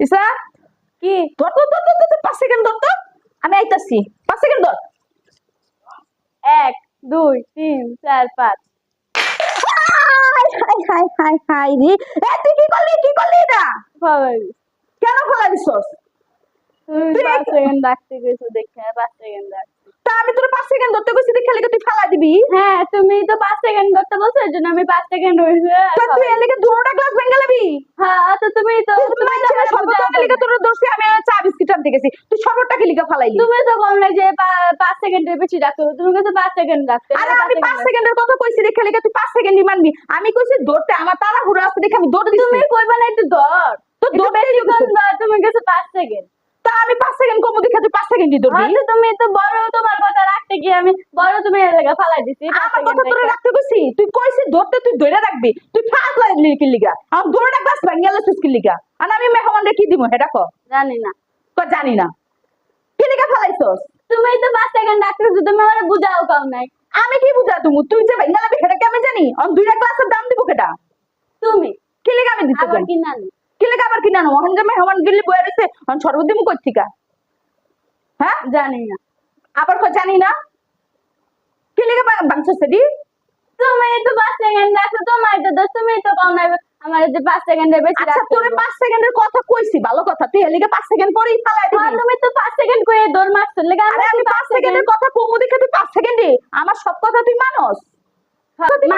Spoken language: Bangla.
ইসা কি ধর ধর ধর ধর ধর, 5 সেকেন্ড ধর তো। আমি আইতাছি, 5 সেকেন্ড ধর। 1 2 3 4 5 হাই হাই হাই হাই রে, এ তুই কি করলি এটা? ফলাই কেন ফেলা দিছস? তুমি তুই 5 সেকেন্ড রাখতে গেছো দেখে 5 সেকেন্ড রাখছি তা আমি তোর 5 সেকেন্ড ধরতে কইছি, তুই খেলে তুই ফেলা দিবি? হ্যাঁ তুমি তো 5 সেকেন্ড করতে বলছো এর জন্য আমি 5 সেকেন্ড হইছে তো তুই এর লেগে দুটোটা গ্লাস ভেঙে লাবি? হ্যাঁ তো তুমি তো তুমি তো আমার শরবত লেগে তোর দোষে আমি চা বিস্কিট আনতে গেছি, তুই শরবতটা কি লিগা ফালাইলি? তুমি তো বল না যে 5 সেকেন্ডের বেশি রাখো তুমি কাছে 5 সেকেন্ড রাখতে আরে আমি 5 সেকেন্ডের কথা কইছি, দেখে লেগে তুই 5 সেকেন্ডই মানবি? আমি কইছি ধরতে, আমার তাড়াহুড়ো আছে দেখে আমি দৌড় দিছি। তুমি কইবা না একটু ধর তো একটু দৌড় বেশি কোন ধর তুমি কাছে 5 সেকেন্ড তা আমি 5 সেকেন্ড কমু দেখে তুই 5 সেকেন্ডই ধরবি? হ্যাঁ তো তুমি তো বড় তোমার কথা রাখতে গিয়ে আমি বড় তুমি এর লাগা ফালাই দিছি 5 আমার সেকেন্ড কথা তোরে রাখতে কইছি, তুই কইছিস ধরতে, তুই ধরে রাখবি, তুই ফাস লাইলি কি লিগা? আমার দুটোটা গ্লাস ভেঙে গেছিস কি লিগা? আর আমি মেহমানরে কি দিমু হেডা কো? জানি না তো জানি না কি লিগা ফালাইছস? তুমি তো 5 সেকেন্ড রাখতেছো তুমি আমারে বুঝাও কাও নাই আমি কি বুঝা তুমি, তুই যে ভেঙে লাবি হেডা কি আমি জানি? আর দুইটা গ্লাসের দাম দিব কেডা? তুমি কি লিগা আমি দিতে আবার যাই? কি নানি কি লিগা আবার কি নানো? ওখান যে মেহমান গিলি বইয়া রইছে, অন শরবত দিমু কই থিকা? হ্যাঁ জানি না আবার কো জানি না? কি লিগা বাংছস সেডি? তুমি তো 5 সেকেন্ড রাখছো তোমার তো দোষ তুমি তো কম নাই আমার যে 5 সেকেন্ডের বেশি আচ্ছা রাখছো তোরে 5 সেকেন্ডের কথা কইছি, ভালো কথা, তুই এর লিগা 5 সেকেন্ড পরেই ফালাই দিবি। তুমি তো 5 সেকেন্ড কইয়ে দৌড় মারছো লাগা আরে আমি 5 সেকেন্ডের কথা কমু দেখে তুই 5 সেকেন্ডে আমার সব কথা তুই মানস? সেকেন্ড